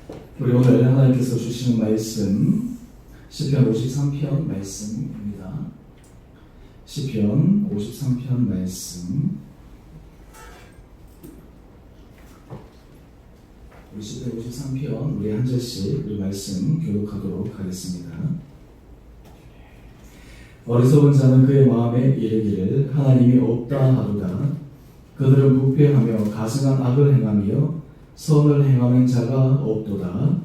우리 오늘 하나님께서 주시는 말씀 시편 53편 말씀입니다. 시편 53편 말씀, 우리 시편 53편 우리 한 절씩 우리 말씀 교독하도록 하겠습니다. 어리석은 자는 그의 마음에 이르기를 하나님이 없다 하도다. 그들은 부패하며 가증한 악을 행하며 선을 행하는 자가 없도다.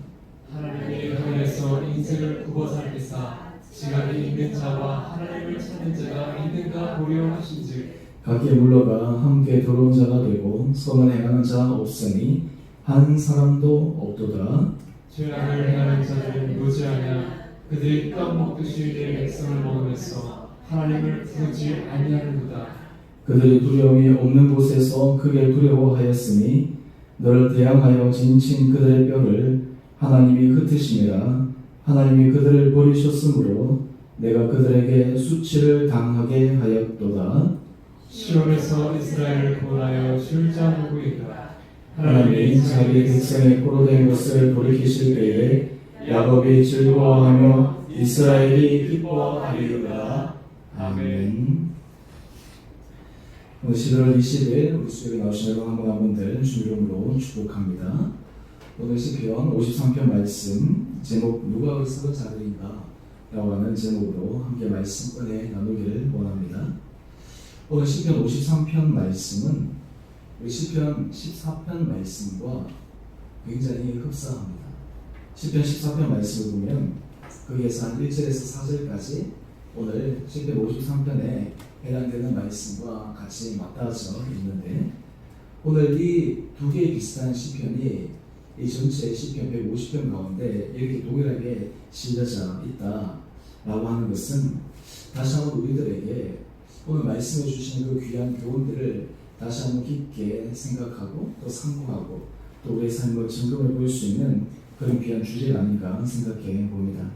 하나님의 향해서 인생을 굽어 살리사 지각이 있는 자와 하나님을 찾는 자가 있는가 보려 하신즉 각기 물러가 함께 더러운 자가 되고 선을 행하는 자 없으니 한 사람도 없도다. 죄악을 행하는 자들은 무지하냐 그들이 떡 먹듯이 내 백성을 먹으면서 하나님을 부르지 아니하는도다. 그들이 두려움이 없는 곳에서 크게 두려워하였으니 너를 대항하여 진친 그들의 뼈를 하나님이 흩으시니라. 하나님이 그들을 버리셨으므로 내가 그들에게 수치를 당하게 하였도다. 시온에서 이스라엘을 구원하여 줄자 누구인가. 하나님이 자기 백성의 포로된 것을 돌이키실 때에 야곱이 즐거워하며 이스라엘이 기뻐하리로다. 아멘. 오늘 11월 20일 우리 수요일에 나오신 여러분 한 분들 주의 이름으로 축복합니다. 오늘 시편 53편 말씀 제목 누가 어리석은 자들인가 라고 하는 제목으로 함께 말씀 은혜 나누기를 원합니다. 오늘 시편 53편 말씀은 우리 시편 14편 말씀과 굉장히 흡사합니다. 시편 14편 말씀을 보면 거기에서 한 1절에서 4절까지 오늘 시편 53편에 해당되는 말씀과 같이 맞닿아져 있는데, 오늘 이 두 개의 비슷한 시편이 이 전체 시편 150편 가운데 이렇게 동일하게 실려져 있다라고 하는 것은 다시 한번 우리들에게 오늘 말씀해 주시는 그 귀한 교훈들을 다시 한번 깊게 생각하고 또 상고하고 또 우리의 삶을 점검해 볼 수 있는 그런 귀한 주제가 아닌가 생각해 봅니다.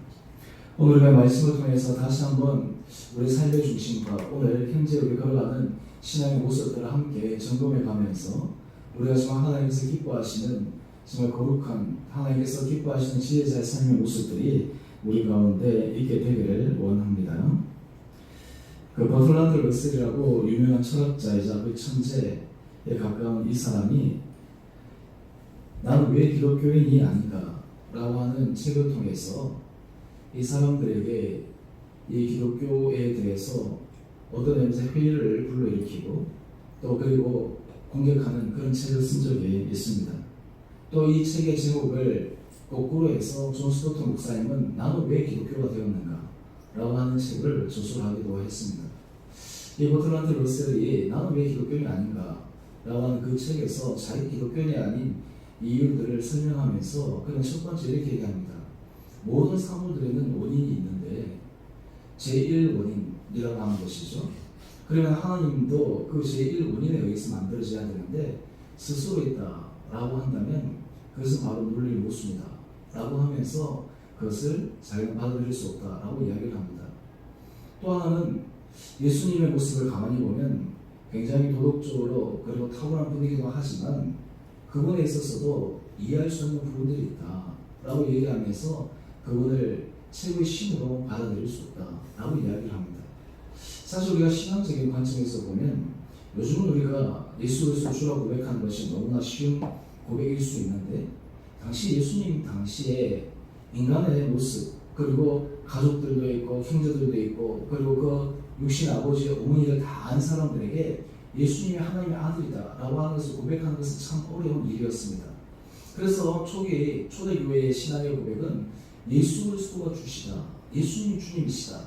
오늘 우리가 말씀을 통해서 다시 한번 우리 삶의 중심과 오늘 현재 우리 걸어가는 신앙의 모습들을 함께 점검해 가면서 우리가 정말 하나님께서 기뻐하시는 정말 거룩한 하나님께서 기뻐하시는 지혜자의 삶의 모습들이 우리 가운데 있게 되기를 원합니다. 그 버틀란드 러셀이라고 유명한 철학자이자 그 천재에 가까운 이 사람이 나는 왜 기독교인이 아닌가 라고 하는 책을 통해서 이 사람들에게 이 기독교에 대해서 얻어내면서 회의를 불러일으키고 또 그리고 공격하는 그런 책을 쓴 적이 있습니다. 또 이 책의 제목을 거꾸로 해서 존 스토튼 목사님은 나는 왜 기독교가 되었는가 라고 하는 책을 저술하기도 했습니다. 이 버틀란드 러셀이 나는 왜 기독교인이 아닌가 라고 하는 그 책에서 자기 기독교인이 아닌 이유들을 설명하면서 그는 첫 번째 이렇게 얘기합니다. 모든 사물들에는 원인이 있는데 제1원인이라고 하는 것이죠. 그러면 하나님도 그 제1원인에 의해서 만들어져야 되는데 스스로 있다라고 한다면 그것은 바로 물릴 못습니다 라고 하면서 그것을 자기가 받아들일 수 없다라고 이야기를 합니다. 또 하나는 예수님의 모습을 가만히 보면 굉장히 도덕적으로 그리고 탁월한 분이기도 하지만 그분에 있어서도 이해할 수 없는 부분들이 있다라고 얘기하면서 그분을 최고의 신으로 받아들일 수 없다라고 이야기를 합니다. 사실 우리가 신앙적인 관점에서 보면 요즘은 우리가 예수 그리스도 주라고 고백하는 것이 너무나 쉬운 고백일 수 있는데, 당시 예수님 당시에 인간의 모습 그리고 가족들도 있고 형제들도 있고 그리고 그 육신 아버지 어머니를 다 안 사람들에게 예수님이 하나님의 아들이다 라고 하는 것을 고백하는 것은 참 어려운 일이었습니다. 그래서 초대교회의 신앙의 고백은 예수 그리스도가 주시다, 예수님이 주님이시다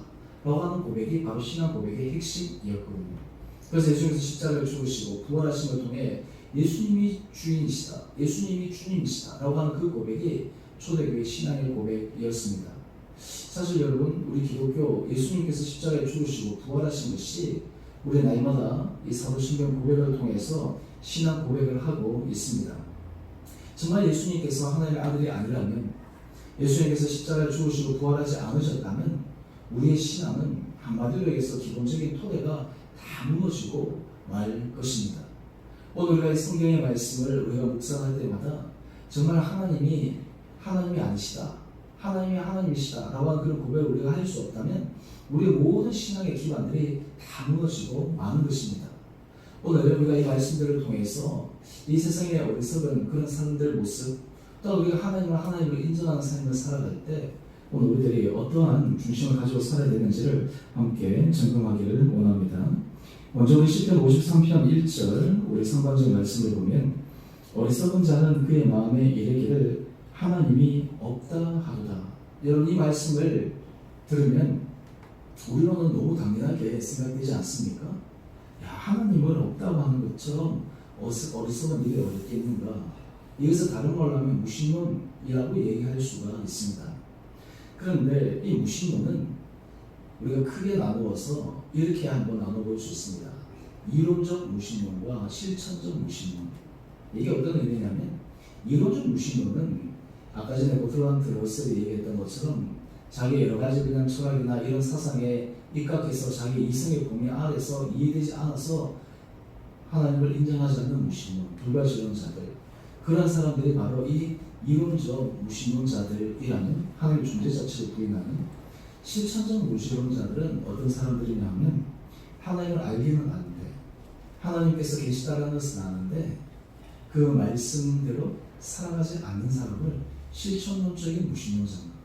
라고 하는 고백이 바로 신앙 고백의 핵심이었거든요. 그래서 예수님께서 십자가를 죽으시고 부활하심을 통해 예수님이 주인이시다, 예수님이 주님이시다 라고 하는 그 고백이 초대교회 신앙의 고백이었습니다. 사실 여러분, 우리 기독교 예수님께서 십자가에 죽으시고 부활하신 것이 우리 날마다 이 사도신경 고백을 통해서 신앙 고백을 하고 있습니다. 정말 예수님께서 하나님의 아들이 아니라면, 예수님께서 십자가에 죽으시고 부활하지 않으셨다면 우리의 신앙은 한마디로 얘기해서 기본적인 토대가 다 무너지고 말 것입니다. 오늘 우리가 이 성경의 말씀을 우리가 묵상할 때마다 정말 하나님이 하나님이 아니시다, 하나님이 하나님이시다 라고 하는 그런 고백을 우리가 할 수 없다면 우리의 모든 신앙의 기반들이 다 무너지고 마는 것입니다. 오늘 우리가 이 말씀들을 통해서 이 세상의 어리석은 그런 사람들 모습, 또 우리가 하나님을 인정하는 삶을 살아갈 때 오늘 우리들이 어떠한 중심을 가지고 살아야 되는지를 함께 점검하기를 원합니다. 먼저 우리 시편 53편 1절 우리 상반절 말씀을 보면 어리석은 자는 그의 마음에 이르기를 하나님이 없다 하도다. 여러분 이 말씀을 들으면 우리로는 너무 당연하게 생각되지 않습니까? 야, 하나님을 없다고 하는 것처럼 어리석은 일이 어렵겠는가? 이것을 다른 말로 하면 무신론이라고 얘기할 수가 있습니다. 그런데 이 무신론은 우리가 크게 나누어서 이렇게 한번 나눠볼 수 있습니다. 이론적 무신론과 실천적 무신론. 이게 어떤 의미냐면 이론적 무신론은 아까 전에 보틀란트 러셀이 얘기했던 것처럼 자기 여러 가지 그냥 철학이나 이런 사상에 입각해서 자기 이성의 범위 아래서 이해되지 않아서 하나님을 인정하지 않는 무신론, 불가지론자들, 그런 사람들이 바로 이 이론적 무신론자들이라는 하나님의 존재 자체를 부인하는. 실천적 무신론자들은 어떤 사람들이냐 하면 하나님을 알기는 아는데 하나님께서 계시다라는 것은 아는데 그 말씀대로 살아가지 않는 사람을 실천론적인 무신론자입니다.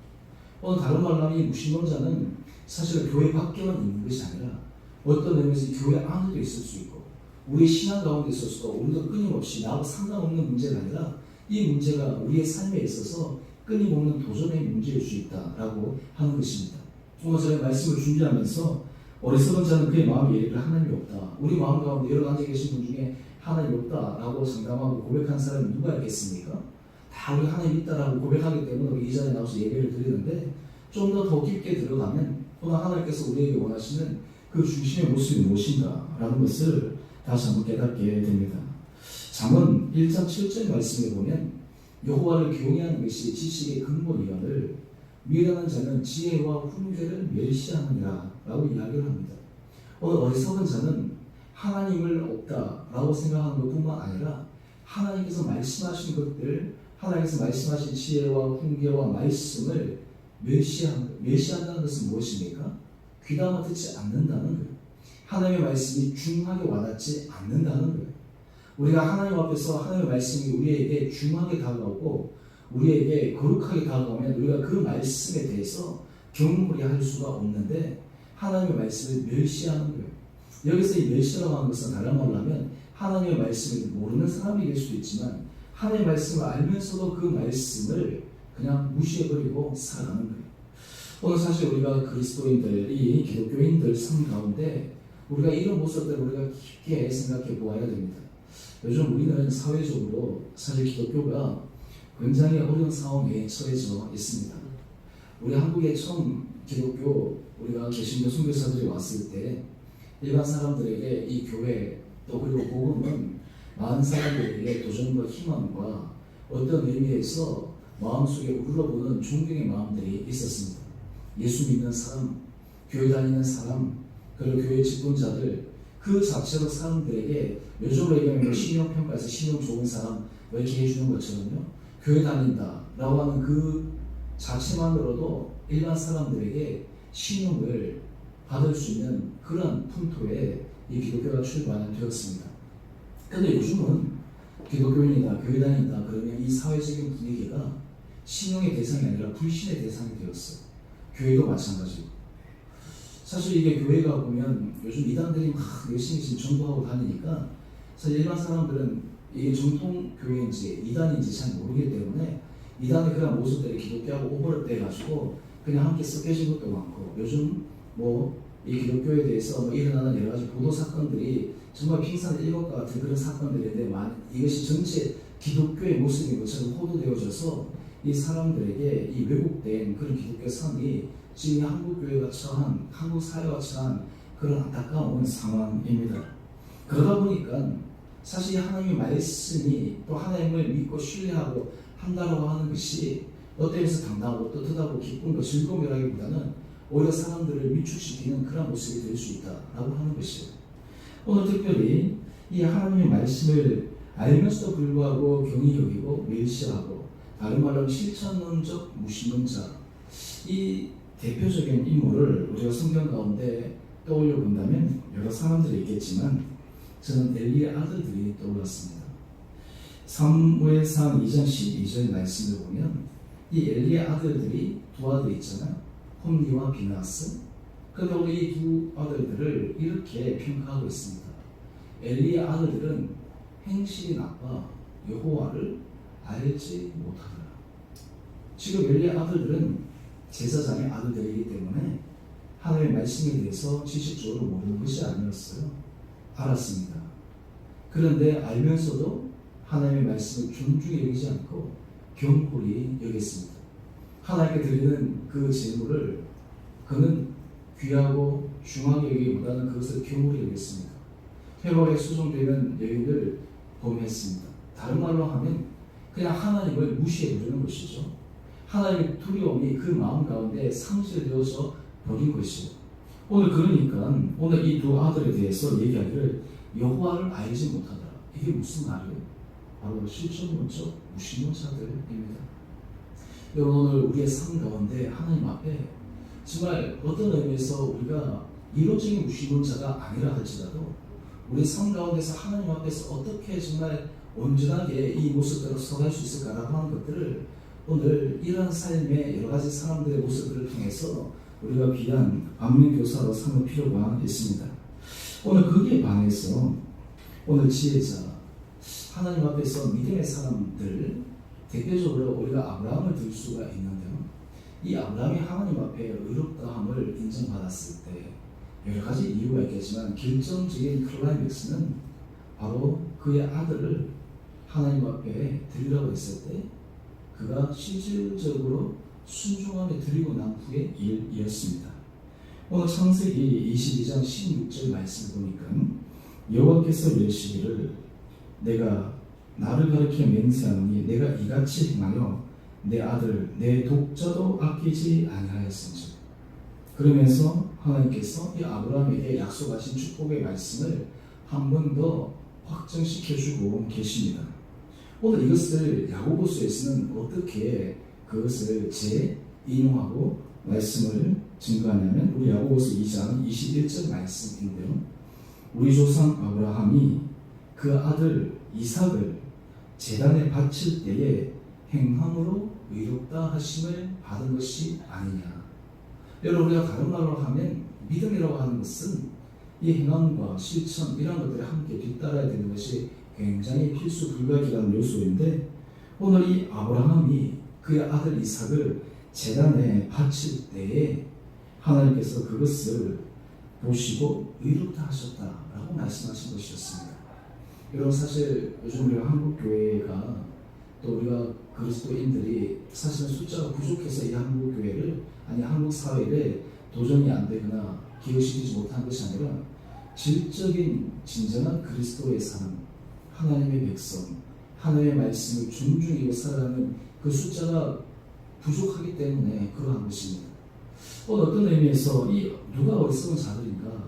다른 말로 하면 이 무신론자는 사실 교회 밖에만 있는 것이 아니라 어떤 의미에서 교회 안에도 있을 수 있고 우리 신앙 가운데 있어서도 우리도 끊임없이 나하고 상관없는 문제가 아니라 이 문제가 우리의 삶에 있어서 끊임없는 도전의 문제일 수 있다라고 하는 것입니다. 오늘 저희 말씀을 준비하면서 어리석은 자는 그의 마음에 이르기를 하나님이 없다. 우리 마음 가운데 여러 앉아 계신 분 중에 하나님이 없다라고 장담하고 고백한 사람이 누가 있겠습니까? 다 우리 하나님 있다라고 고백하기 때문에 우리 이 자리에 나와서 예배를 드리는데 좀 더 깊게 들어가면 오늘 하나님께서 우리에게 원하시는 그 중심의 모습이 무엇인가라는 것을 다시 한번 깨닫게 됩니다. 잠언 1장 7절 말씀에 보면 여호와를 경외하는 것이 지식의 근본이거늘 미련한 자는 지혜와 훈계를 멸시하느니라 라고 이야기를 합니다. 오늘 어리석은 자는 하나님을 없다라고 생각하는 것뿐만 아니라 하나님께서 말씀하신 것들, 하나님께서 말씀하신 지혜와 훈계와 말씀을 멸시한다는 것은 무엇입니까? 귀담아 듣지 않는다는 거예요. 하나님의 말씀이 중하게 와닿지 않는다는 거예요. 우리가 하나님 앞에서 하나님의 말씀이 우리에게 중하게 다가오고 우리에게 거룩하게 다가오면 우리가 그 말씀에 대해서 경물이 할 수가 없는데 하나님의 말씀을 멸시하는 거예요. 여기서 이 멸시라고 하는 것은 다른 말로 하면 하나님의 말씀을 모르는 사람이 될 수도 있지만 하나님의 말씀을 알면서도 그 말씀을 그냥 무시해버리고 살아가는 거예요. 오늘 사실 우리가 그리스도인들이 기독교인들 삶 가운데 우리가 이런 모습들을 우리가 깊게 생각해 보아야 됩니다. 요즘 우리는 사회적으로 사실 기독교가 굉장히 어려운 상황에 처해져 있습니다. 우리 한국에 처음 기독교 우리가 개신교 선교사들이 왔을 때 일반 사람들에게 이 교회 또 그리고 복음은 많은 사람들에게 도전과 희망과 어떤 의미에서 마음속에 우러보는 존경의 마음들이 있었습니다. 예수 믿는 사람, 교회 다니는 사람, 그리고 교회 직분자들 그 자체로 사람들에게 요즘으로 얘기하면 신용평가에서 신용 좋은 사람 이렇게 해주는 것처럼요. 교회 다닌다 라고 하는 그 자체만으로도 일반 사람들에게 신용을 받을 수 있는 그런 풍토에 이 기독교가 출발되었습니다. 그런데 요즘은 기독교인이다, 교회 다닌다 그러면 이 사회적인 분위기가 신용의 대상이 아니라 불신의 대상이 되었어요. 교회도 마찬가지고. 사실 이게 교회가 보면 요즘 이단들이 막 열심히 지금 전도하고 다니니까 사실 일반 사람들은 이게 정통 교회인지 이단인지 잘 모르기 때문에 이단의 그런 모습들이 기독교하고 오버랩돼 가지고 그냥 함께 섞여진 것도 많고 요즘 이 기독교에 대해서 일어나는 여러 가지 보도 사건들이 정말 핑산의 일곱과 같은 그런 사건들인데 이것이 전체 기독교의 모습인 것처럼 호도되어져서 이 사람들에게 이 왜곡된 그런 기독교 삶이 지금 한국 교회가 처한, 한국 사회가 처한 그런 안타까운 상황입니다. 그러다 보니까 사실 하나님의 말씀이 또 하나님을 믿고 신뢰하고 한다고 하는 것이 어떤 면에서 당당하고 떳떳하고 기쁨과 즐거움이라기보다는 오히려 사람들을 위축시키는 그런 모습이 될 수 있다라고 하는 것이에요. 오늘 특별히 이 하나님의 말씀을 알면서도 불구하고 경히 여기고 멸시하고 다른 말로 실천론적 무신론자, 이 대표적인 인물을 우리가 성경 가운데 떠올려 본다면 여러 사람들이 있겠지만 저는 엘리의 아들들이 떠올랐습니다. 사무엘상 2장 12절 말씀을 보면 이 엘리의 아들들이 두 아들이 있잖아요. 홈리와 비나스. 그런데 오늘 이 두 아들들을 이렇게 평가하고 있습니다. 엘리의 아들들은 행실이 나빠 여호와를 알지 못하더라. 지금 엘리의 아들들은 제사장의 아들들이기 때문에 하나님의 말씀에 대해서 지식적으로 모르는 것이 아니었어요. 알았습니다. 그런데 알면서도 하나님의 말씀을 존중히 여기지 않고 경홀히 여겼습니다. 하나님께 드리는 그 제물을 그는 귀하고 중하게 여기보다는 그것을 경홀히 여겼습니다. 회복에 수송되는 여인을 범했습니다. 다른 말로 하면 그냥 하나님을 무시해 버리는 것이죠. 하나님의 두려움이 그 마음 가운데 상실되어서 버린 것이요. 오늘 그러니까 오늘 이 두 아들에 대해서 얘기하기를 여호와를 알지 못하더라. 이게 무슨 말이에요? 바로 실천론적 무신론자들입니다. 여러분 오늘 우리의 삶 가운데 하나님 앞에 정말 어떤 의미에서 우리가 이론적인 무신론자가 아니라 할지라도 우리 삶 가운데서 하나님 앞에서 어떻게 정말 온전하게 이 모습대로 서갈 수 있을까라고 하는 것들을 오늘 이러한 삶의 여러 가지 사람들의 모습들을 통해서 우리가 귀한 반면교사로 삼을 필요가 있습니다. 오늘 거기에 반해서 오늘 지혜자 하나님 앞에서 믿음의 사람들 대표적으로 우리가 아브라함을 들 수가 있는데요. 이 아브라함이 하나님 앞에 의롭다함을 인정받았을 때 여러 가지 이유가 있겠지만 결정적인 클라이맥스는 바로 그의 아들을 하나님 앞에 드리라고 했을 때 그가 실질적으로 순종함에 드리고 난 후의 일이었습니다. 오늘 창세기 22장 16절 말씀을 보니까 여호와께서 이르시기를 내가 나를 가리켜 맹세하노니 내가 이같이 행하여 내 아들 내 독자도 아끼지 아니하였은즉. 그러면서 하나님께서 이 아브라함에게 약속하신 축복의 말씀을 한 번 더 확정시켜주고 계십니다. 오늘 이것을 야고보서에서는 어떻게 그것을 재인용하고 말씀을 증거하냐면 우리 야고보서 2장 21절 말씀인데요. 우리 조상 아브라함이 그 아들 이삭을 제단에 바칠 때에 행함으로 의롭다 하심을 받은 것이 아니냐. 여러분 우리가 다른 말로 하면 믿음이라고 하는 것은 이 행함과 실천 이런 것들이 함께 뒤따라야 되는 것이 굉장히 필수 불가결한 요소인데 오늘 이 아브라함이 그의 아들 이삭을 제단에 바칠 때에 하나님께서 그것을 보시고 의롭다 하셨다라고 말씀하신 것이었습니다. 여러분 사실 요즘 우리가 한국교회가 또 우리가 그리스도인들이 사실은 숫자가 부족해서 이 한국교회를 아니 한국사회를 도전이 안 되거나 기여시키지 못한 것이 아니라 질적인 진정한 그리스도의 삶 하나님의 백성 하나님의 말씀을 존중하고 살아가는 그 숫자가 부족하기 때문에 그러한 것입니다. 오늘 어떤 의미에서 이 누가 어리석은 자들인가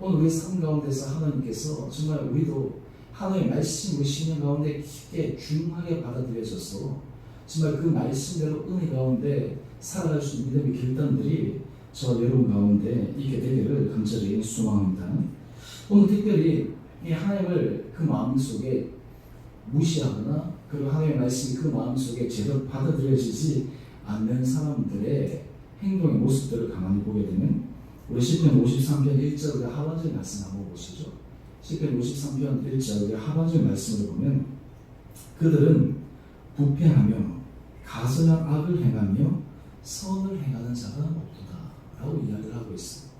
오늘 우리 삶 가운데서 하나님께서 정말 우리도 하나님의 말씀 우리 신앙 가운데 깊게 중하게 받아들여져서 정말 그 말씀대로 은혜 가운데 살아갈 수 있는 믿음의 결단들이 저 여러분 가운데 있게 되기를 간절히 소망합니다. 오늘 특별히 이 하나님을 그 마음속에 무시하거나 그리고 하나님의 말씀이 그 마음속에 제대로 받아들여지지 않는 사람들의 행동의 모습들을 가만히 보게 되면 우리 시편 53편 1절 우리 하반절 말씀 한번 보시죠. 시편 53편 1절 우리 하반절 말씀을 보면 그들은 부패하며 가증한 악을 행하며 선을 행하는 자가 없도다 라고 이야기를 하고 있어요.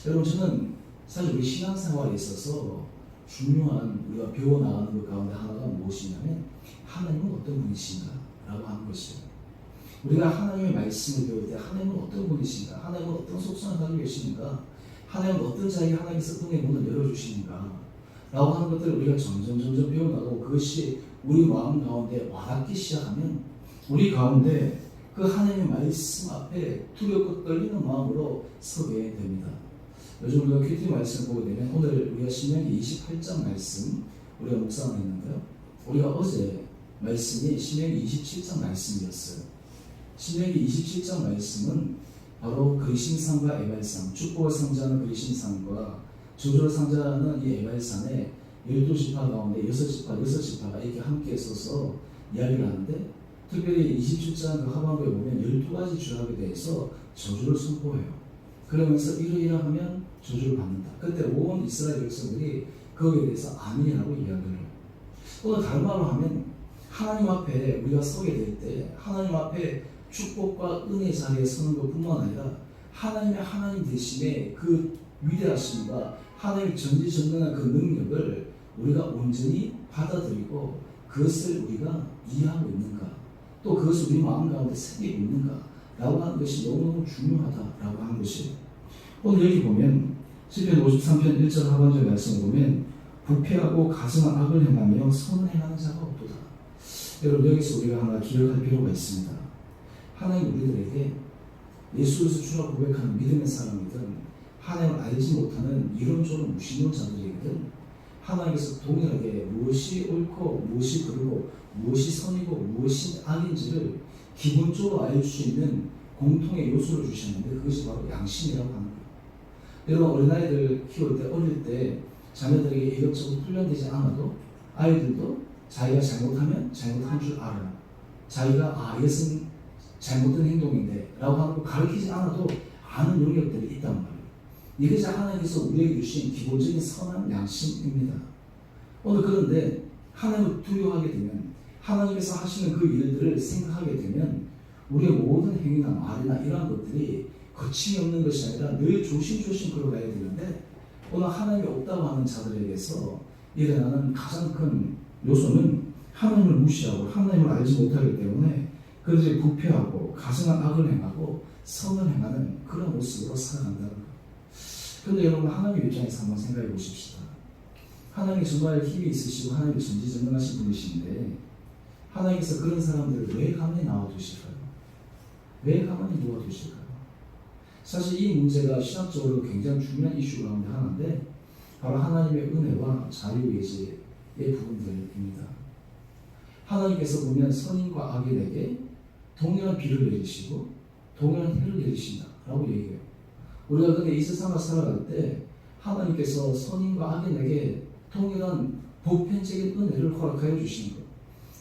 여러분 저는 사실 우리 신앙생활에 있어서 중요한 우리가 배워나가는 것 가운데 하나가 무엇이냐면 하나님은 어떤 분이신가 라고 하는 것이에요. 우리가 하나님의 말씀을 배울 때 하나님은 어떤 분이신가, 하나님은 어떤 속성을 가지고 계시는가, 하나님은 어떤 자에게 하나님께서 은혜의 문을 열어주시는가 라고 하는 것들을 우리가 점점 배워나가고 그것이 우리 마음 가운데 와닿기 시작하면 우리 가운데 그 하나님의 말씀 앞에 두렵고 떨리는 마음으로 서게 됩니다. 요즘 우리가 큐티 말씀을 보게 되면 오늘 우리가 신명기 28장 말씀 우리가 묵상을 했는데요. 우리가 어제 말씀이 신명기 27장 말씀이었어요. 신명기 27장 말씀은 바로 그리심산과 에발산, 축복을 상징하는 그리심산과 저주를 상징하는 이 에발산에 12지파 가운데 6지파가 이렇게 함께 있어서 이야기를 하는데, 특별히 27장 그 하반부에 보면 12가지 죄악에 대해서 저주를 선포해요. 그러면서 이러이러하면 저주를 받는다. 그때 온 이스라엘 백성들이 거기에 대해서 아멘이라고 이야기를 해요. 오늘 다른 말로 하면 하나님 앞에 우리가 서게 될 때 하나님 앞에 축복과 은혜 자리에 서는 것뿐만 아니라 하나님의 하나님 대신에 그 위대하심과 하나님의 전지전능한 그 능력을 우리가 온전히 받아들이고 그것을 우리가 이해하고 있는가, 또 그것을 우리 마음 가운데 새기고 있는가 라고 하는 것이 너무너무 중요하다라고 하는 것이, 오늘 여기 보면 시편 53편 1절 하반절 말씀을 보면 부패하고 가증한 악을 행하며 선을 행하는 자가 없도다. 여러분, 여기서 우리가 하나 기억할 필요가 있습니다. 하나님 우리들에게 예수 그리스도 주라 고백하는 믿음의 사람이든 하나님을 알지 못하는 이론적으로 무신론자들이거든 하나님께서 동일하게 무엇이 옳고 무엇이 그르고 무엇이 선이고 무엇이 악인지를 기본적으로 알릴 수 있는 공통의 요소를 주셨는데, 그것이 바로 양심이라고 하는 거예요. 여러분, 어린아이들 키울 때, 어릴 때 자녀들에게 이것저것 훈련되지 않아도 아이들도 자기가 잘못하면 잘못한 줄 알아요. 자기가 이것은 잘못된 행동인데 라고 하는 거 가르치지 않아도 아는 영역들이 있단 말이에요. 이것이 하나님께서 우리에게 주신 기본적인 선한 양심입니다. 오늘 그런데 하나님을 두려워하게 되면, 하나님께서 하시는 그 일들을 생각하게 되면 우리의 모든 행위나 말이나 이러한 것들이 거침이 없는 것이 아니라 늘 조심조심 걸어가야 되는데, 오늘 하나님이 없다고 하는 자들에게서 일어나는 가장 큰 요소는 하나님을 무시하고 하나님을 알지 못하기 때문에 그들이 부패하고 가증한 악을 행하고 선을 행하는 그런 모습으로 살아간다는 거예요. 그런데 여러분, 하나님 입장에서 한번 생각해 보십시다. 하나님이 정말 힘이 있으시고 하나님이 전지전능하신 분이신데 하나님께서 그런 사람들을 왜 가만히 놔두실까요? 왜 가만히 놓아두실까요? 사실 이 문제가 신학적으로 굉장히 중요한 이슈 가운데 하나인데, 바로 하나님의 은혜와 자유의지의 부분들입니다. 하나님께서 보면 선인과 악인에게 동일한 비를 내리시고 동일한 해를 내리신다 라고 얘기해요. 우리가 근데 이 세상을 살아갈 때 하나님께서 선인과 악인에게 동일한 보편적인 은혜를 허락하여 주시는 거예요.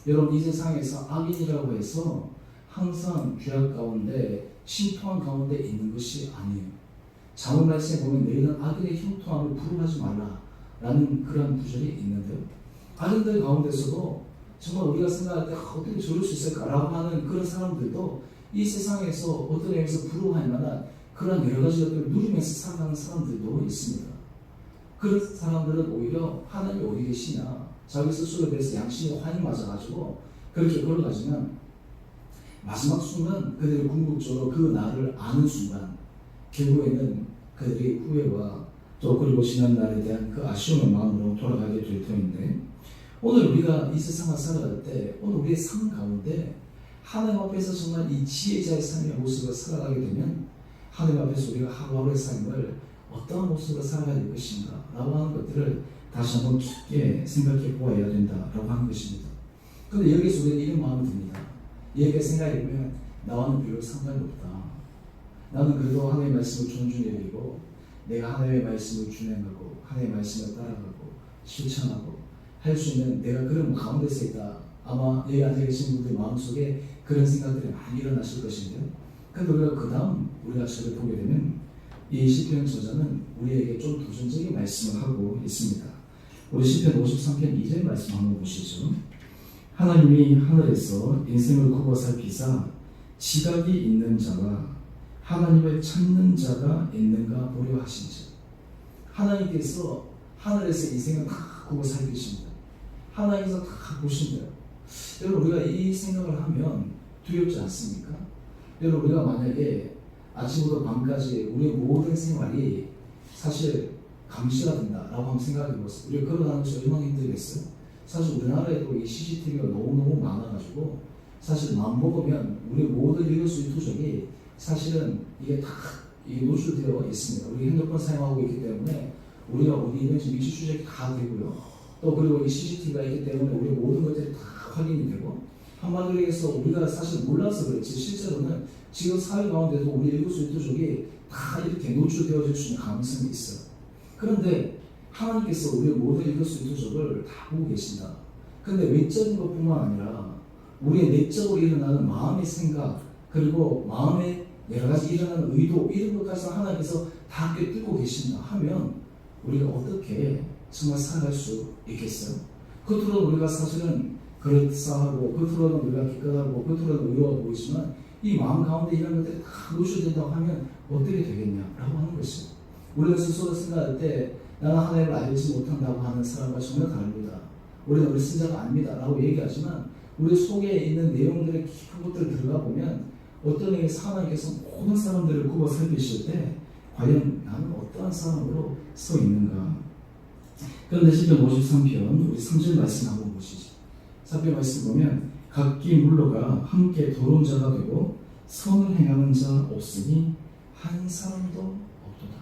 여러분, 이 세상에서 악인이라고 해서 항상 죄악 가운데 침통한 가운데 있는 것이 아니에요. 잠언 말씀에 보면 너희는 악인의 형통함을 부름하지 말라 라는 그런 구절이 있는데요, 악인들 가운데서도 정말 우리가 생각할 때 어떻게 저럴 수 있을까라고 하는 그런 사람들도 이 세상에서 어떤 의미에서 부러워할 만한 그런 여러 가지 것들을 누리면서 살아가는 사람들도 있습니다. 그런 사람들은 오히려 하나님이 어디 계시냐, 자기 스스로에 대해서 양심이 환히 맞아가지고 그렇게 걸어가지만 마지막 순간 그들이 궁극적으로 그 나를 아는 순간 결국에는 그들이 후회와 또 그리고 지난 날에 대한 그 아쉬움의 마음으로 돌아가게 될 터인데, 오늘 우리가 이 세상을 살아갈 때 오늘 우리의 삶 가운데 하나님 앞에서 정말 이 지혜자의 삶의 모습을 살아가게 되면 하나님 앞에서 우리가 하루하루의 삶을 어떠한 모습으로 살아가야 될 것인가 라고 하는 것들을 다시 한번 깊게 생각해 보아야 된다라고 하는 것입니다. 그런데 여기서 우리는 이런 마음이 듭니다. 여기에 생각해 보면 나와는 별로 상관이 없다. 나는 그래도 하나님의 말씀을 존중히 여기고 내가 하나님의 말씀을 준행하고 하나님의 말씀을 따라가고 실천하고 할 수 있는 내가 그런 가운데서 있다. 아마 여기 앉아 계신 분들 마음속에 그런 생각들이 많이 일어나실 것인데요. 그런데 우리가 그 다음 우리가 저를 보게 되면 이 시편 저자는 우리에게 좀 도전적인 말씀을 하고 있습니다. 우리 시편 53편 2절 말씀 한번 보시죠. 하나님이 하늘에서 인생을 굽어 살피사 지각이 있는 자와 하나님을 찾는 자가 있는가 보려 하신즉, 하나님께서 하늘에서 인생을 다 굽어 살피십니다. 하나님께서 다 보신대요. 여러분, 우리가 이 생각을 하면 두렵지 않습니까? 여러분, 우리가 만약에 아침부터 밤까지 우리의 모든 생활이 사실 감시가 된다라고 한번 생각해 보았어요. 우리가 걸어가는 것이 얼마나 힘들겠어요? 사실 우리나라에도 이 CCTV가 너무너무 많아가지고 사실 마음 먹으면 우리 모든 일거수일 투족이 사실은 이게 다 노출되어 있습니다. 우리 핸드폰 사용하고 있기 때문에 우리가 어디 있는지 위치 추적이 다 되고요. 또 그리고 이 CCTV가 있기 때문에 우리 모든 것들이 다 확인이 되고, 한마디로 얘기해서 우리가 사실 몰라서 그렇지 실제로는 지금 사회 가운데도 우리 일거수일투족이 다 이렇게 노출되어질 수 있는 가능성이 있어요. 그런데 하나님께서 우리 모든 일거수일투족을 다 보고 계신다. 그런데 외적인 것뿐만 아니라 우리의 내적으로 일어나는 마음의 생각, 그리고 마음의 여러 가지 일어나는 의도, 이런 것까지 하나님께서 다 함께 뚫고 계신다 하면 우리가 어떻게 정말 살아갈 수 있겠어요? 겉으로는 우리가 사실은 그럴싸하고, 겉으로는 우리가 기껏하고, 겉으로는 의로워 보이지만 이 마음 가운데 이런 것들이 다 노출된다고 하면 어떻게 되겠냐라고 하는 것이죠. 우리가 스스로 생각할 때 나는 하나님을 알지 못한다고 하는 사람과 전혀 다릅니다. 우리는 우리 신자가 아닙니다 라고 얘기하지만 우리 속에 있는 내용들의 깊은 것들을 들어가 보면 어떤 의미에서 하나님께서 모든 사람들을 굽어 살피실 때 과연 나는 어떠한 사람으로 서 있는가. 그런데 시편 53편 우리 3절 말씀 한번 보시죠. 3편 말씀 보면 각기 물러가 함께 도론 자가 되고 선을 행하는 자 없으니 한 사람도 없도다.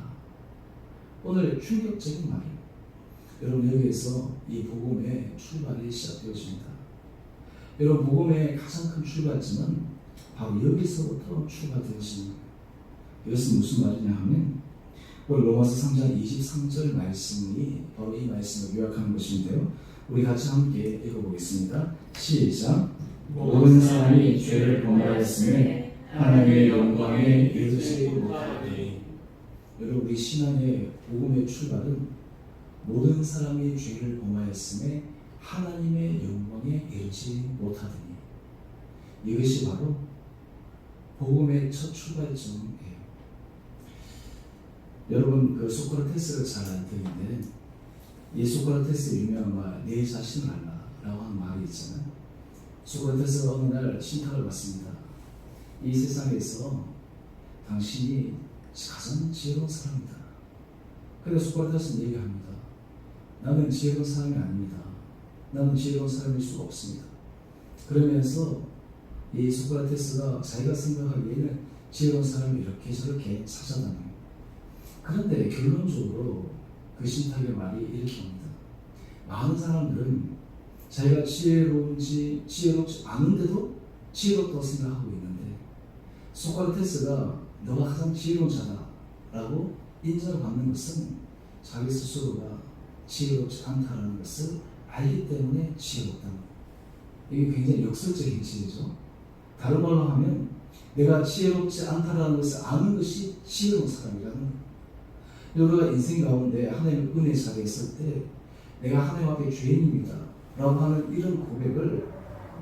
오늘 충격적인 말이에요. 여러분, 여기에서 이 복음의 출발이 시작되어집니다. 여러분, 복음의 가장 큰 출발점은 바로 여기서부터 출발되어집니다. 이것은 무슨 말이냐 하면 오늘 로마서 3장 23절 말씀이 바로 이 말씀을 요약하는 것인데요. 우리 같이 함께 읽어보겠습니다. 시작. 모든 사람이 죄를 범하였으니 하나님의 영광에 이르지 못하니. 여러분, 우리 신앙의 복음의 출발은 모든 사람이 죄를 범하였음에 하나님의 영광에 이르지 못하더니. 이것이 바로 복음의 첫 출발점이에요. 여러분, 그 소크라테스를 잘 알 텐데 이 소크라테스의 유명한 말, 내 자신을 알라라고 하는 말이 있잖아요. 소크라테스가 어느 날 신탁을 받습니다. 이 세상에서 당신이 가장 지혜로운 사람이다. 그래서 소크라테스는 얘기합니다. 나는 지혜로운 사람이 아닙니다. 나는 지혜로운 사람일 수가 없습니다. 그러면서 이 소크라테스가 자기가 생각하기에는 지혜로운 사람이 이렇게 저렇게 찾아다녀요. 그런데 결론적으로 그 신탁의 말이 이렇게 옵니다. 많은 사람들은 자기가 지혜롭지 않은데도 지혜롭다고 생각하고 있는데 소크라테스가 너가 가장 지혜로운 자다라고 인정받는 것은 자기 스스로가 지혜롭지 않다는 것을 알기 때문에 지혜롭다. 이게 굉장히 역설적인 지혜죠. 다른 말로 하면 내가 지혜롭지 않다는 것을 아는 것이 지혜로운 사람이라는 거예요. 우리가 인생 가운데 하나님의 은혜 자리에 있을 때 내가 하나님 앞에 죄인입니다 라고 하는 이런 고백을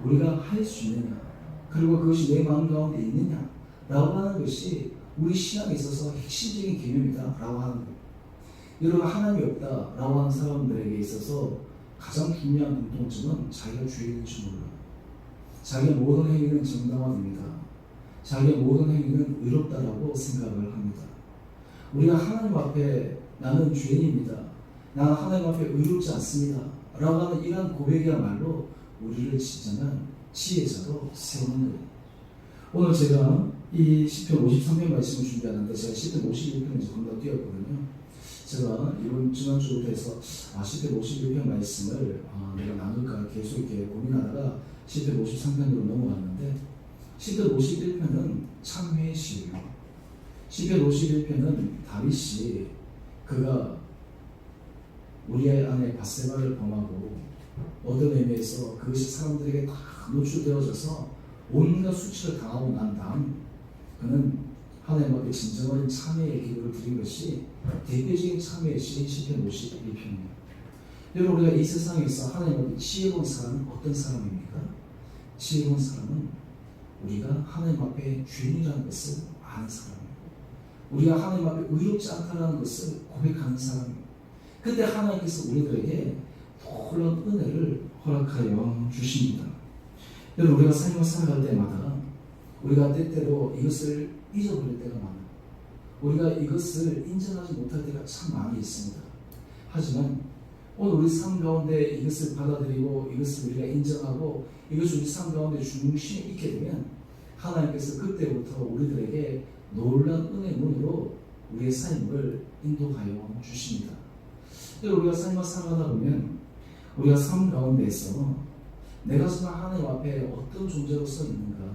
우리가 할 수 있느냐, 그리고 그것이 내 마음 가운데 있느냐 라고 하는 것이 우리 신앙에 있어서 핵심적인 개념이다 라고 하는 거예요. 여러분, 하나님이 없다 라고 하는 사람들에게 있어서 가장 중요한 공통점은 자기가 죄인인 줄 몰라요. 자기의 모든 행위는 정당화됩니다. 자기의 모든 행위는 의롭다라고 생각을 합니다. 우리가 하나님 앞에 나는 죄인입니다, 나는 하나님 앞에 의롭지 않습니다 라고 하는 이러한 고백이야말로 우리를 진정한 지혜자로 세우는 거예요. 오늘 제가 이 시편 53편 말씀을 준비하는데 제가 시편 51편을 이제 금방 띄웠거든요. 제가 이번 지난주부터 해서 시편 51편 말씀을 내가 나눌까 계속 이렇게 고민하다가 시편 53편으로 넘어갔는데 시편 51편은 참회의 시예요. 시편 51편은 다윗이 그가 우리의 아내 바세바를 범하고 어떤 의미에서 그것이 사람들에게 다 노출되어져서 온갖 수치를 당하고 난 다음 그는 하나님 앞에 진정한 참회의 기도를 드린 것이 대표적인 참회의 시인 시편 51편이에요. 여러분, 우리가 이 세상에서 하나님 앞에 지혜로운 사람은 어떤 사람입니까? 지혜로운 사람은 우리가 하나님 앞에 죄인이라는 것을 아는 사람이에요. 우리가 하나님 앞에 의롭지 않다는 것을 고백하는 사람이에요. 그때 하나님께서 우리들에게 놀라운 은혜를 허락하여 주십니다. 여러분, 우리가 삶을 살아갈 때마다 우리가 때때로 이것을 잊어버릴 때가 많아요. 우리가 이것을 인정하지 못할 때가 참 많이 있습니다. 하지만 오늘 우리 삶 가운데 이것을 받아들이고 이것을 우리가 인정하고 이것을 우리 삶 가운데 중심에 있게 되면 하나님께서 그때부터 우리들에게 놀라운 은혜 문으로 우리의 삶을 인도하여 주십니다. 우리가 삶을 살아가다 보면 우리가 삶 가운데서 내가 정말 하나님 앞에 어떤 존재로 서 있는가,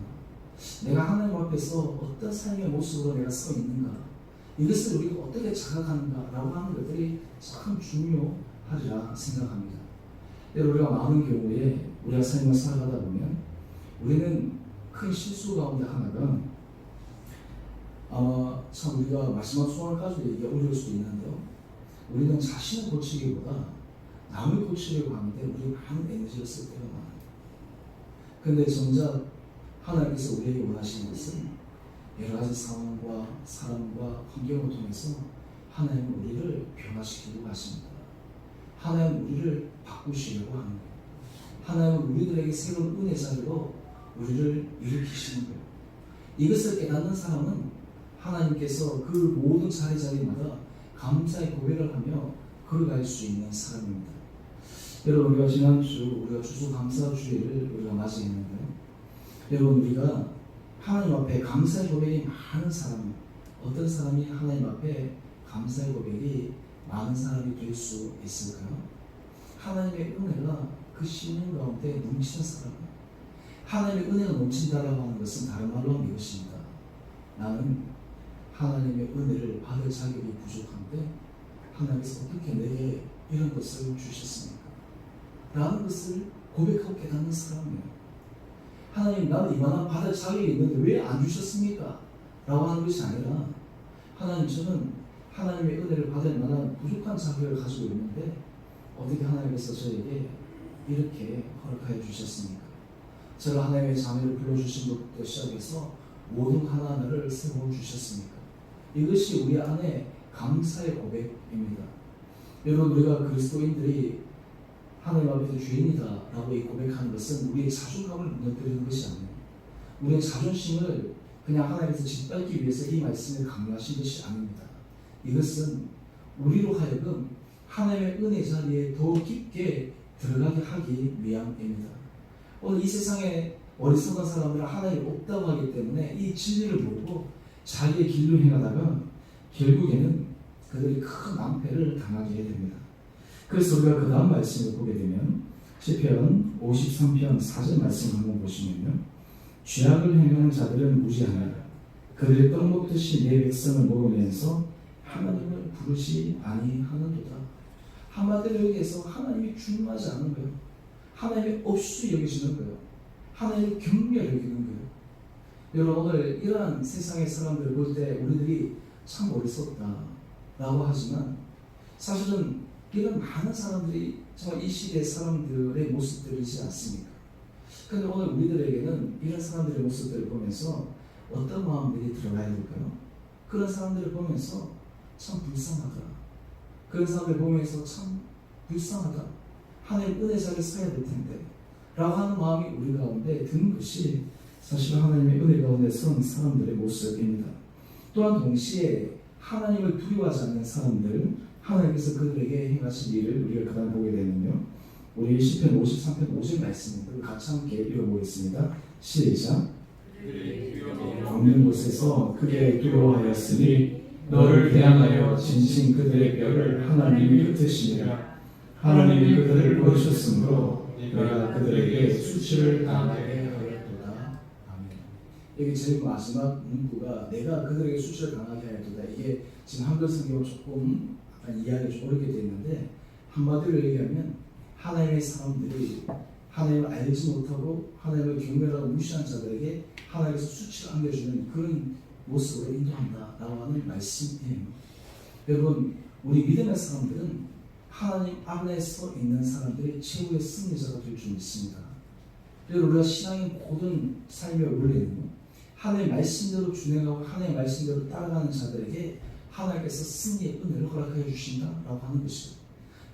내가 하나님 앞에서 어떤 삶의 모습으로 내가 서 있는가, 이것을 우리가 어떻게 자각하는가 라고 하는 것들이 참 중요하리라 생각합니다. 우리가 많은 경우에 우리가 삶을 살아가다 보면 우리는 큰 실수 가운데 하나가 참 우리가 마지막 순간까지도 얘기가 어려울 수도 있는데요, 우리는 자신을 고치기보다 남을 고치려고 하는데 우리 많은 에너지를 쓸 때가 많아요. 그런데 정작 하나님께서 우리에게 원하시는 것은 여러 가지 상황과 사람과 환경을 통해서 하나님은 우리를 변화시키려고 하십니다. 하나님은 우리를 바꾸시려고 하는 거예요. 하나님은 우리들에게 새로운 은혜 자리로 우리를 일으키시는 거예요. 이것을 깨닫는 사람은 하나님께서 그 모든 자리마다 감사의 고백을 하며 걸어갈 수 있는 사람입니다. 여러분, 우리가 지난주 우리가 추수감사주일을 우리가 맞이했는데요, 여러분, 우리가 하나님 앞에 감사의 고백이 많은 사람, 어떤 사람이 하나님 앞에 감사의 고백이 많은 사람이 될 수 있을까요? 하나님의 은혜가 그 심령 가운데 넘치는 사람. 하나님의 은혜가 넘친다라고 하는 것은 다른 말로 하면 이것입니다. 나는 하나님의 은혜를 받을 자격이 부족한데 하나님께서 어떻게 내게 이런 것을 주셨습니까? 라는 것을 고백하고 깨닫는 사람이에요. 하나님, 나는 이만한 받을 자격이 있는데 왜 안 주셨습니까? 라고 하는 것이 아니라, 하나님, 저는 하나님의 은혜를 받을 만한 부족한 자격을 가지고 있는데 어떻게 하나님께서 저에게 이렇게 허락하여 주셨습니까? 제가 하나님의 자녀를 불러주신 것부터 시작해서 모든 하나하나를 세워주셨습니까? 이것이 우리 안에 감사의 고백입니다. 여러분, 우리가 그리스도인들이 하나님 앞에서 죄인이다 라고 고백하는 것은 우리의 자존감을 무너뜨리는 것이 아니에요. 우리의 자존심을 그냥 하나님께서 짓밟기 위해서 이 말씀을 강요하신 것이 아닙니다. 이것은 우리로 하여금 하나님의 은혜 자리에 더 깊게 들어가게 하기 위함입니다. 오늘 이 세상에 어리석은 사람들은 하나님이 없다고 하기 때문에 이 진리를 모르고 자기의 길로 행하다가 결국에는 그들이 큰 낭패를 당하게 됩니다. 그래서 우리가 그 다음 말씀을 보게 되면 시편 53편 4절 말씀을 한번 보시면요, 죄악을 행하는 자들은 무지하나 그들의 떡 먹듯이 내 백성을 먹으면서 하나님을 부르지 아니하는도다. 한마디로 여기에서 하나님이 중요하지 않은 거예요. 하나님이 없이 여기시는 거예요. 하나님을 경멸 여기는 거예요. 여러분, 오늘 이러한 세상의 사람들을 볼 때 우리들이 참 어리석다 라고 하지만 사실은 이런 많은 사람들이 정말 이 시대의 사람들의 모습들이지 않습니까? 그런데 오늘 우리들에게는 이런 사람들의 모습들을 보면서 어떤 마음들이 들어가야 될까요? 그런 사람들을 보면서 참 불쌍하다, 그런 사람들을 보면서 참 불쌍하다, 하나님 은혜 자리에 서야 될 텐데 라고 하는 마음이 우리 가운데 드는 것이 사실 하나님의 은혜 가운데 선 사람들의 모습입니다. 또한 동시에 하나님을 두려워하지 않는 사람들, 하나님께서 그들에게 행하신 일을 우리가 그다음 보게 되면요, 우리 시편 53편 5절 말씀입니다. 같이 함께 읽어보겠습니다. 시작. 없는 곳에서 크게 두려워하였으니 너를 대항하여 진신 그들의 뼈를 하나님이 흩으시니라. 하나님이 그들을 버리셨으므로 내가 그들에게 수치를 당하게 하였도다. 아멘. 여기 제일 마지막 문구가 내가 그들에게 수치를 당하게 하였도다. 이게 지금 한글 성경은 조금 약간 이해하기 좀 어렵게 되어 있는데, 한마디로 얘기하면 하나님의 사람들이 하나님을 알지 못하고 하나님을 경멸하고 무시한 자들에게 하나님께서 수치를 안겨주는 그런 모습으로 인도한다라고 하는 말씀이에요. 여러분, 우리 믿음의 사람들은 하나님 안에서 있는 사람들이 최후의 승리자가 될 줄 믿습니다. 그리고 우리가 신앙의 모든 삶의 원리는 하나님의 말씀대로 준행하고 하나님의 말씀대로 따라가는 자들에게 하나님께서 승리의 은혜를 허락해 주신다라고 하는 것이죠.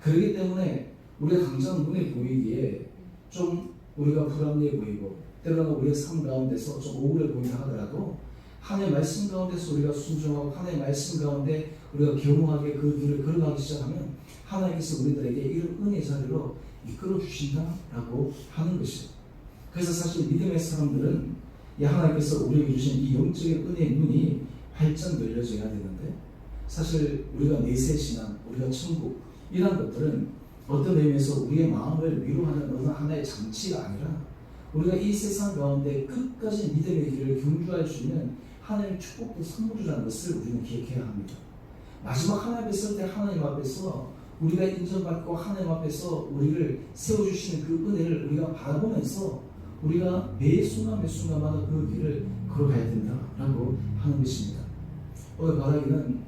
그렇기 때문에 우리가 당장 눈에 보이기에 좀 우리가 불합리해 보이고 때로는 우리의 삶 가운데서 좀 억울해 보인다 하더라도 하나님의 말씀 가운데서 우리가 순종하고 하나님의 말씀 가운데 우리가 겸허하게 그 길을 걸어가기 시작하면 하나님께서 우리들에게 이런 은혜 자리로 이끌어 주신다라고 하는 것이죠. 그래서 사실 믿음의 사람들은 이 하나님께서 우리에게 주신 이 영적인 은혜의 눈이 활짝 열려져야 되는데, 사실 우리가 내세 신앙, 우리가 천국 이런 것들은 어떤 의미에서 우리의 마음을 위로하는 어느 하나의 장치가 아니라 우리가 이 세상 가운데 끝까지 믿음의 길을 경주할 수 있는 하나님의 축복도 선물이라는 것을 우리는 기억해야 합니다. 마지막 하나님 앞에 설 때 하나님 앞에서 우리가 인정받고 하나님 앞에서 우리를 세워주시는 그 은혜를 우리가 바라보면서 우리가 매 순간 매 순간마다 그 길을 걸어가야 된다라고 하는 것입니다. 오늘 바라기는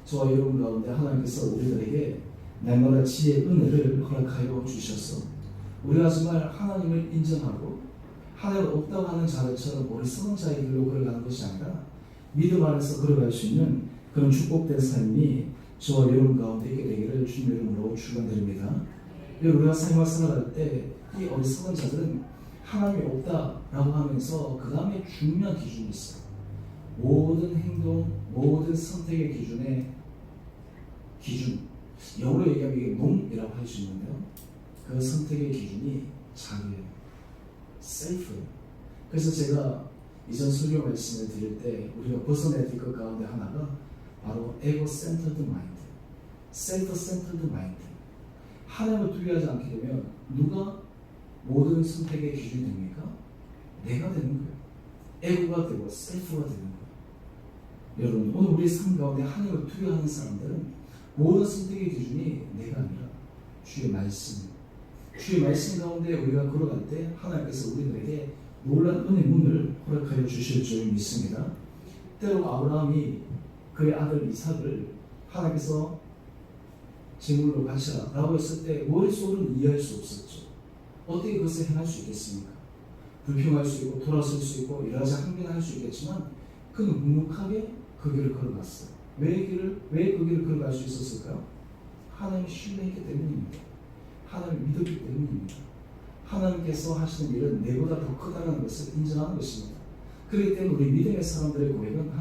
저와 여러분 가운데 하나님께서 우리들에게 날마다 지혜의 은혜를 허락하여 주셔서 우리가 정말 하나님을 인정하고 하나님을 없다고 하는 자들처럼 어리석은 자의 길로 걸어가는 것이 아니라 믿음 안에서 걸어갈 수 있는 그런 축복된 삶이 저와 여러분 가운데 있게 되기를 주님 이름으로 축원드립니다. 우리가 삶을 살아갈 때 이 어리석은 자들은 하나님이 없다라고 하면서 그 다음에 중요한 기준이 있어요. 모든 행동, 모든 선택의 기준, 영어로 얘기하면 이게 몸이라고 할 수 있는데요. 그 선택의 기준이 자기예요. 셀프예요. 그래서 제가 이전 설교 말씀을 드릴 때 우리가 벗어내야 될 것 가운데 하나가 바로 에고 센터드 마인드, 셀프 센터드 마인드. 하나님을 두려워하지 않게 되면 누가 모든 선택의 기준이 됩니까? 내가 되는 거예요. 에고가 되고 셀프가 되는 거예요. 여러분, 오늘 우리 삶 가운데 하나님을 두려워하는 사람들은 모든 선택의 기준이 내가 아니라 주의 말씀, 주의 말씀 가운데 우리가 걸어갈 때 하나님께서 우리들에게 놀라운 은혜 문을 허락하여 주실 줄 믿습니다. 때로 아브라함이 그의 아들 이삭을 하나님께서 제물로 바치라 라고 했을 때 머릿속으로는 이해할 수 없었죠. 어떻게 그것을 행할 수 있겠습니까? 불평할 수 있고 돌아설 수 있고 여러 가지 항변할 수 있겠지만 그는 묵묵하게 그 길을 걸어갔어요. 왜 그 길을 걸어갈 수 있었을까요? 하나님을 신뢰했기 때문입니다. 하나님을 믿었기 때문입니다. 하나님께서 하시는 일은 내보다 더 크다는 것을 인정하는 것입니다. 그렇기 때문에 우리 믿음의 사람들의 고백은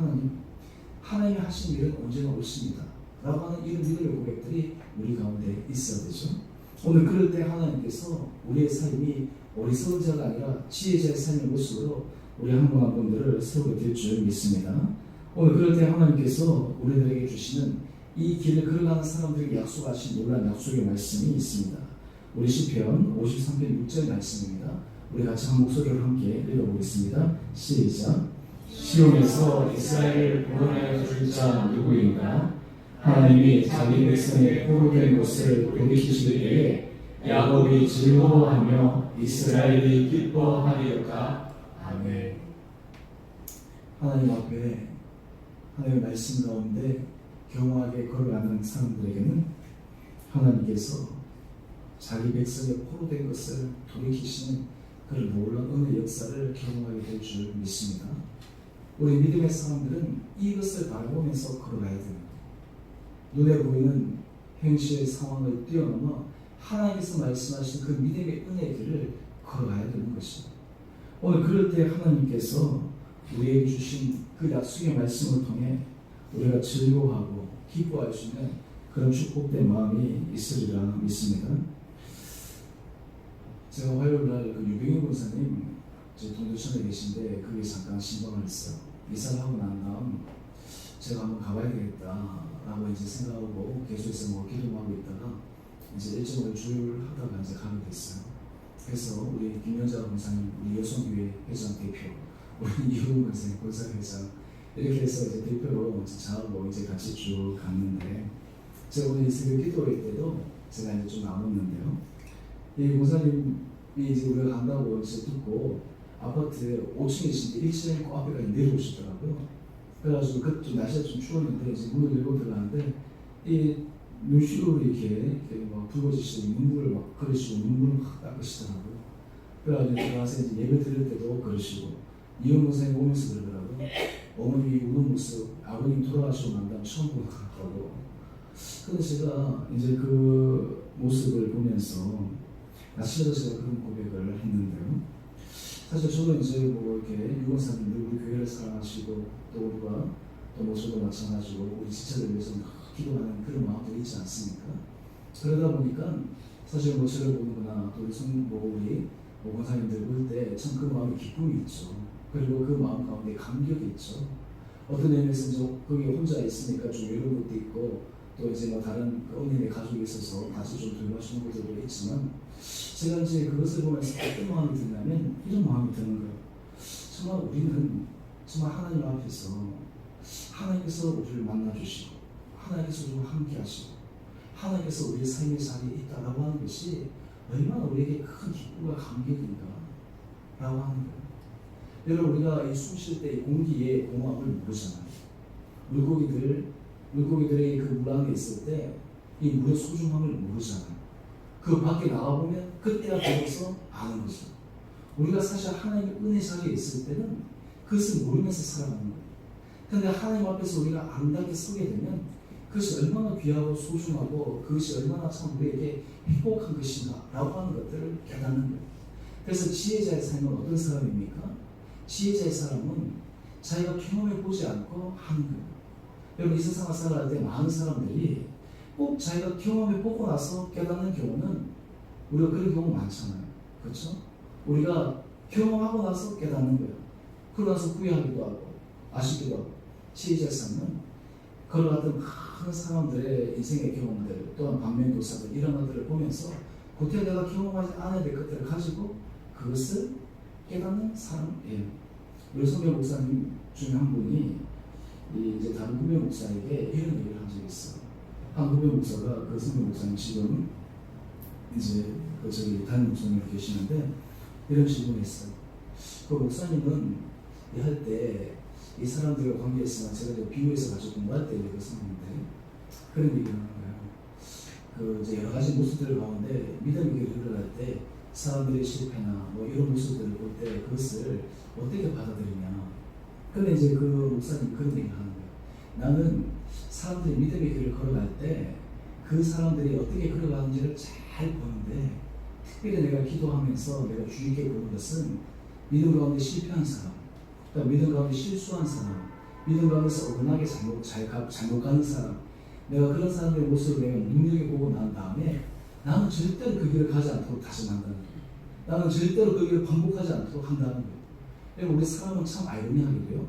하나님이 하시는 일은 언제나 옳습니다 라고 하는 이런 믿음의 고백들이 우리 가운데 있어야 되죠. 오늘 그럴 때 하나님께서 우리의 삶이 어리석은 자가 아니라 지혜자의 삶의 모습으로 우리 한 분 한 분들을 세우게 될 줄 믿습니다. 오늘 그럴 때 하나님께서 우리들에게 주시는 이 길을 걸어가는 사람들에게 약속하신 놀라운 약속의 말씀이 있습니다. 우리 시편 53편 6절 말씀입니다. 우리 같이 한 목소리로 함께 읽어보겠습니다. 시작. 시온에서 이스라엘을 구원하여 줄 자 누구인가? 하나님이 자기 백성의 포로된 곳을 돌이키실 때에 야곱이 즐거워하며 이스라엘이 기뻐하리로다. 아멘. 하나님 앞에 하나님의 말씀 가운데 경호하게 걸어가는 사람들에게는 하나님께서 자기 백성의 포로된 것을 돌이키시는 그런 놀라운 은혜 역사를 경험하게 될 줄 믿습니다. 우리 믿음의 사람들은 이것을 바라보면서 걸어가야 됩니다. 눈에 보이는 현실의 상황을 뛰어넘어 하나님께서 말씀하신 그 믿음의 은혜의 길을 걸어가야 되는 것입니다. 오늘 그럴 때 하나님께서 우리에게 주신 그 약속의 말씀을 통해 우리가 즐거워하고 기뻐할 수 있는 그런 축복된 마음이 있으리라 믿습니다. 제가 화요일날 그 유병희 권사님 제 동두천에 계신데 거기 잠깐 신방을 했어요. 이사를 하고 난 다음 제가 한번 가봐야 되겠다라고 이제 생각하고 계속해서 뭐 기도하고 있다가 이제 일정을 주율하다가 이제 가게 됐어요. 그래서 우리 김연자 권사님, 우리 여성교회 회장 대표, 우리 이ሁ은 권사님 권사 회장 이렇게 해서 이제 대표로 저하고 이제 같이 쭉 갔는데 제가 오늘 새벽 기도회 때도 제가 이제 좀 나눴는데요. 이 권사님이 이제 우리가 간다고 이제 듣고 아파트 5층에 계신데 1층에 그 앞에까지 내려오시더라고요. 그래가지고 그좀 날씨가 좀 추웠는데 이제 문을 열고 들어가는데 이 눈시로 이렇게 막 붉어지시고 눈물을 막 그러시고 눈물을 막 닦으시더라고요. 그래가지고 들어가서 이제 예배 드릴 때도 그러시고 이혼 권사님 오면서 그러더라고요. 어머님이 우는 모습 아버님 돌아가시고 난 다음 처음 보는 것 같다고. 근데 제가 이제 그 모습을 보면서 아침에도 제가 그런 고백을 했는데요. 사실 저는 이제 뭐 이렇게 유권사님들 우리 교회를 사랑하시고 또 우리가 또 뭐 저도 마찬가지고 우리 지체를 위해서 기도하는 그런 마음도 있지 않습니까? 그러다 보니까 사실 뭐 저를 보는구나 또 우리 권사님들 볼 때 참 그 마음에 기쁨이 있죠. 그리고 그 마음 가운데 감격이 있죠. 어떤 의미에서 이제 거기 혼자 있으니까 좀 외로운 것도 있고 또 이제 뭐 다른 어머님의 가족이 있어서 같이 좀 돌봐주는 것들도 있지만 제가 이제 그것을 보면서 어떤 마음이 드냐면 이런 마음이 드는 거예요. 정말 우리는 정말 하나님 앞에서 하나님께서 우리를 만나주시고 하나님께서 우리와 함께 하시고 하나님께서 우리의 삶의 자리에 있다라고 하는 것이 얼마나 우리에게 큰 기쁨과 감격인가 라고 하는 거예요. 여러분 우리가 이 숨 쉴 때 이 공기의 공함을 모르잖아요. 물고기들이 그 물 안에 있을 때 이 물의 소중함을 모르잖아요. 그 밖에 나가보면 그때가 되어서 아는 거죠. 우리가 사실 하나님의 은혜 자리에 있을 때는 그것을 모르면서 살아가는 거예요. 그런데 하나님 앞에서 우리가 아름답게 서게 되면 그것이 얼마나 귀하고 소중하고 그것이 얼마나 참 우리에게 행복한 것인가 라고 하는 것들을 깨닫는 거예요. 그래서 지혜자의 삶은 어떤 사람입니까? 지혜자의 사람은 자기가 경험해 보지 않고 하는 거예요. 여러분 이 세상을 살아갈 때 많은 사람들이 꼭 자기가 경험해 보고 나서 깨닫는 경우는 우리가 그런 경우 많잖아요. 그렇죠? 우리가 경험하고 나서 깨닫는 거예요. 그러고 나서 후회하기도 하고 아쉽기도 하고. 지혜자의 삶은 걸어갔던 많은 사람들의 인생의 경험들 또한 반면교사들 이런 것들을 보면서 그때 내가 경험하지 않아야 될 것들을 가지고 그것을 깨닫는 사람이에요. 우리 선배 목사님 중에 한 분이 이제 다른 후배 목사에게 이런 얘기를 한 적이 있어요. 한 후배 목사가 그 선배 목사님 지금 이제 저기 다른 목사님으로 계시는데 이런 질문을 했어요. 그 목사님은 할 때 이 사람들과 관계했으나 제가 비유해서 같이 공부할 때 얘기를 썼는데 그런 얘기를 하는 거예요. 그 이제 여러 가지 모습들 가운데 믿음의 길을 흘러갈 때 사람들의 실패나 뭐 이런 모습들을 볼 때 그것을 어떻게 받아들이냐. 근데 이제 그 목사님 그런 얘기를 하는 거예요. 나는 사람들이 믿음의 길을 걸어갈 때 그 사람들이 어떻게 걸어가는지를 잘 보는데 특별히 내가 기도하면서 내가 주의 깊게 보는 것은 믿음 가운데 실패한 사람, 믿음 가운데 실수한 사람, 믿음 가운데서 억울하게 잘못 가는 사람, 내가 그런 사람들의 모습을 내가 눈여겨보고 난 다음에 나는 절대로 그 길을 가지 않도록 다짐한다는 거예요. 나는 절대로 그 길을 반복하지 않도록 한다는 거예요. 우리 사람은 참 아이러니하게도요.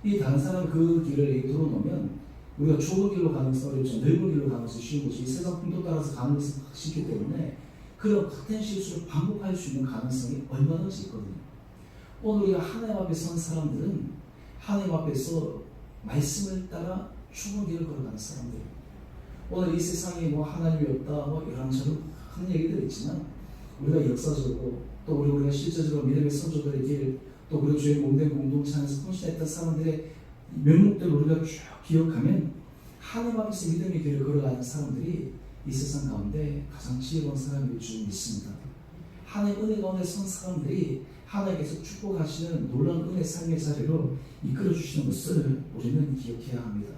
이 다른 사람 그 길을 들어놓으면 우리가 좁은 길로 가는 것은 어렵죠. 넓은 길로 가는 것이 쉬운 것이 이 세상 풍토 따라서 가는 것은 쉽기 때문에 그런 같은 실수를 반복할 수 있는 가능성이 얼마든지 있거든요. 오늘 우리가 하나님 앞에 선 사람들은 하나님 앞에서 말씀을 따라 좁은 길을 걸어가는 사람들이에요. 오늘 이 세상에 뭐 하나님이 없다 뭐 이런저런 하는 얘기들이 있지만 우리가 역사적으로 또 우리가 실제적으로 믿음의 선조들의 길 또 우리 주의 몸된 공동체 안에서 헌신했던 사람들의 면목들을 우리가 쭉 기억하면 하나님 앞에서 믿음의 길을 걸어가는 사람들이 이 세상 가운데 가장 지혜로운 사람일 줄 믿습니다. 하나님 은혜 가운데 선 사람들이 하나님께서 축복하시는 놀라운 은혜 삶의 자리로 이끌어주시는 것을 우리는 기억해야 합니다.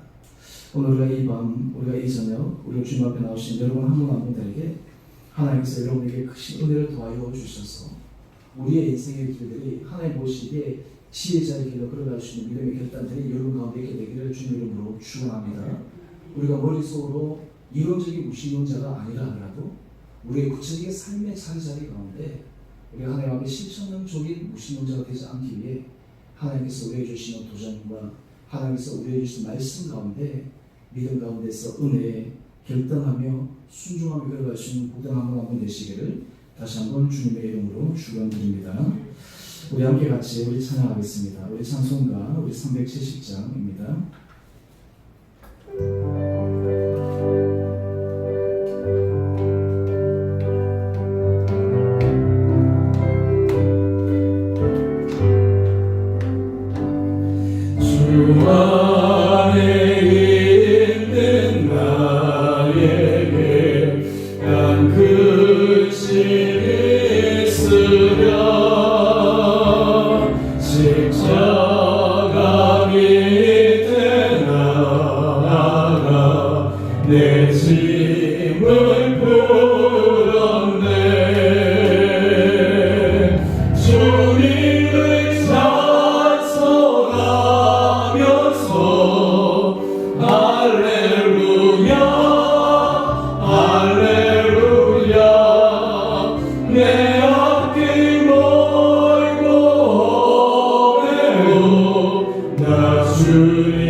오늘 우리가 이 밤, 우리가 이 저녁, 우리 주님 앞에 나오신 여러분 한 분 한 분들에게 하나님께서 여러분에게 크신 은혜를 더하여 주셔서 우리의 인생의 길들이 하나님 보시기에 지혜자의 길로 걸어갈 수 있는 믿음의 결단들이 여러분 가운데 있게 되기를 주님 이름으로 축원합니다. 우리가 머릿속으로 이론적인 무신론자가 아니라 하더라도 우리의 구체적인 삶의 자리 가운데 우리가 하나님 앞에 실천적인 무신론자가 되지 않기 위해 하나님께서 우리에게 주시는 도전과 하나님께서 우리에게 주신 말씀 가운데 믿음 가운데서 은혜에 결단하며 순종하며 걸어갈 수 있는 복된 한 분 한 분 되시기를 다시 한번 주님의 이름으로 축원드립니다. 우리 함께 같이 우리 찬양하겠습니다. 우리 찬송가 우리 370장입니다. 주 안에 있는 나에게 난 근심이 있으랴 십자가 밑에 나아가 내 짐을 풀었네 주님을 찬송하면서 할렐루야 할렐루야 내 앞길 멀고 오래도 나 주님